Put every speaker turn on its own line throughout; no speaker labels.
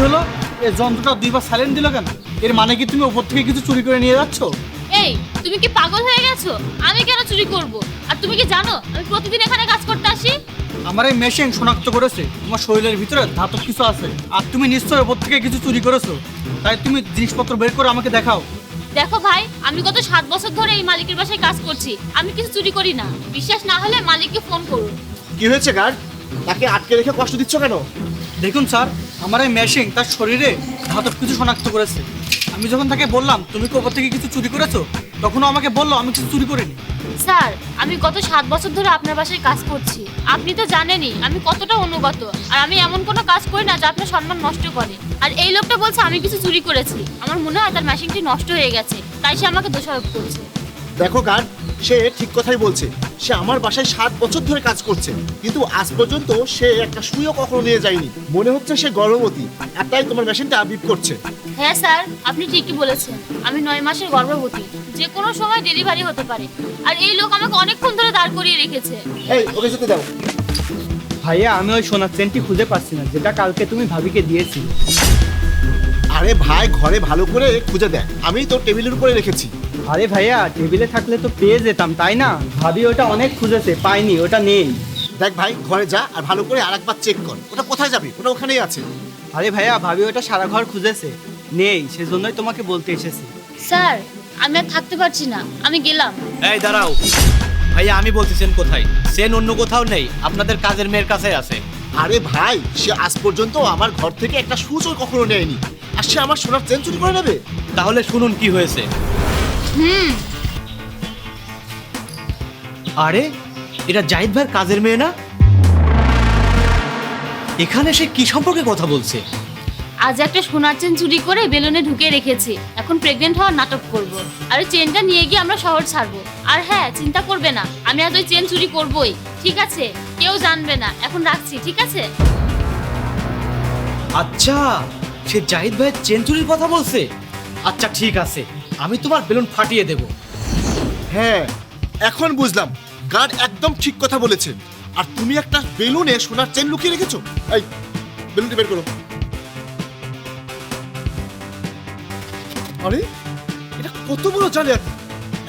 হলো? এই যন্ত্রটা দুইবার সাইলেন্ট দিল কেন? এর মানে কি তুমি ওপর থেকে কিছু চুরি করে নিয়ে যাচ্ছ?
এই, তুমি কি পাগল হয়ে গেছো? আমি কেন চুরি করব? আর তুমি কি জানো আমি প্রতিদিন এখানে কাজ করতে আসি?
আমার এই মেশিন শনাক্ত করেছে তোমার শরীরের ভিতরে ধাতব কিছু আছে, আর তুমি নিশ্চয়ই ওপর থেকে কিছু চুরি করেছো। তাই তুমি জিনিসপত্র বের করে আমাকে দেখাও।
দেখো ভাই, আমি গত 7 বছর ধরে এই মালিকের বাসায় কাজ করছি। আমি কিছু চুরি করি না। বিশ্বাস না হলে মালিককে ফোন করুন।
কি হয়েছে গার্ড? তাকে আটকে রেখে কষ্ট দিচ্ছ কেন?
দেখুন স্যার, আমার এই মেশিন তার শরীরে ধাতব কিছু শনাক্ত করেছে। আমি যখন তাকে বললাম তুমি কি ওপর থেকে কিছু চুরি করেছো, তখনও আমাকে বললো আমি কিছু চুরি করিনি।
স্যার, আমি গত 7 বছর ধরে আপনার বাসায় কাজ করছি। আপনি তো জানেনই আমি কতটা অনুগত। আর আমি এমন কোনো কাজ করি না যা আপনার সম্মান নষ্ট করে। আর এই লোকটা বলছে আমি কিছু চুরি করেছি। আমার মনে হয় তার মেশিনটি নষ্ট হয়ে গেছে, তাই সে আমাকে দোষারোপ করছে।
দেখো গার্ড, সে ঠিক কথাই বলছে। সে আমার বাসায় 7 বছর ধরে কাজ করছে, কিন্তু আজ পর্যন্ত সে একটা সুইও কখনো নিয়ে যায়নি। মনে হচ্ছে সে গর্ভবতী, আর তাই তোমার মেশিনটা বিপ করছে।
হ্যাঁ স্যার, আপনি ঠিকই বলেছেন। আমি 9 মাসের গর্ভবতী, যে কোনো সময় ডেলিভারি হতে পারে। আর এই লোক আমাকে অনেকক্ষণ ধরে দাঁড় করিয়ে রেখেছে।
এই, ওকে যেতে দাও।
ভাইয়া, আমি ওই সোনার চেনটি খুঁজে পাচ্ছি না যেটা কালকে তুমি ভাবিকে দিয়েছিলে।
আরে ভাই, ঘরে ভালো করে খুঁজে দেখ, আমি তো টেবিলের উপরে রেখেছি।
আরে ভাইয়া, টেবিলে থাকলে তো পেয়ে যেতাম, তাই না? ভাবি ওটা অনেক খুঁজেছে, পাইনি, ওটা নেই।
দেখ ভাই, ঘরে যা আর ভালো করে আরেকবার চেক কর। ওটা কোথায় যাবে? ওটা ওখানেই আছে।
আরে ভাইয়া, ভাবি ওটা সারা ঘর খুঁজেছে, নেই, সেজন্যই তোমাকে বলতে এসেছি।
স্যার, আমি আর থাকতে পারছি না, আমি গেলাম।
এই দাঁড়াও ভাইয়া, আমি বলতেছেন কোথায়? সেন অন্য কোথাও নেই, আপনাদের কাজের মেয়ের কাছে আছে।
আরে ভাই, সে আজ পর্যন্ত আমার ঘর থেকে একটা সুচও কখনো নেয়নি, আর সে আমার সোনার চেন চুরি করে নেবে?
তাহলে শুনুন কি হয়েছে। আরে, এটা জাহিদ ভাইয়ের কাজের মেয়ে না? এখানে সে কি সম্পর্কে কথা বলছে?
আজ একটা সোনার চেন চুরি করে বেলুনে ঢুকে রেখেছি। এখন প্রেগনেন্ট হওয়ার নাটক করব। আর ওই চেনটা নিয়ে গিয়ে আমরা শহর ছাড়বো। আর হ্যাঁ, চিন্তা করবে না, আমি আজ ওই চেন চুরি করবই। ঠিক আছে? কেউ জানবে না। এখন রাখছি, ঠিক আছে?
আচ্ছা, সে জাহিদ ভাইয়ের চেন চুরির কথা বলছে। আচ্ছা ঠিক আছে, আমি তোমার বেলুন ফাটিয়ে দেব।
হ্যাঁ, এখন বুঝলাম। গার্ড একদম ঠিক কথা বলেছে। আর তুমি একটা বেলুনে সোনার চেন লুকিয়ে রেখেছো। এই, বেলুনটি বের করো। আরে, এটা কত বড় জালিয়াতি!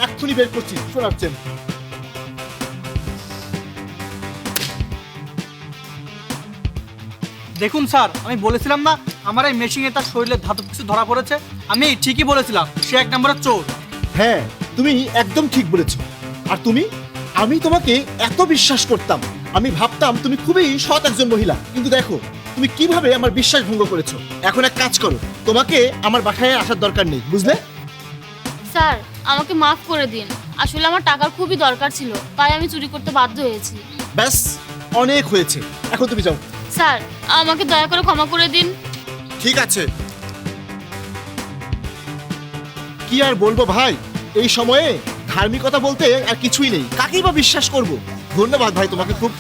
এক্ষুনি বের করছি সোনার চেন।
দেখুন স্যার, আমি বলেছিলাম না আমার এই মেশিনে তার শরীরে ধাতব কিছু ধরা পড়েছে? আমি ঠিকই বলেছিলাম, সে এক নম্বরের চোর।
হ্যাঁ, তুমি একদম ঠিক বলেছো। আর আমি তোমাকে এত বিশ্বাস করতাম। আমি ভাবতাম তুমি খুবই সৎ একজন মহিলা, কিন্তু দেখো তুমি কিভাবে আমার বিশ্বাস ভঙ্গ করেছো। এখন এক কাজ করো, তোমাকে আমার বাসায় আসার দরকার নেই, বুঝলে?
স্যার, আমাকে মাফ করে দিন। আসলে আমার টাকার খুবই দরকার ছিল, তাই আমি চুরি করতে বাধ্য হয়েছি।
ব্যাস, অনেক হয়েছে, এখন তুমি যাও।
স্যার, আমাকে দয়া করে ক্ষমা করে দিন।
ঠিক আছে। কি আর বলবো ভাই, এই সময়ে ধার্মিকতা বলতে আর কিছুই নেই। কাকেই বা বিশ্বাস করব? ধন্যবাদ ভাই তোমাকে, খুব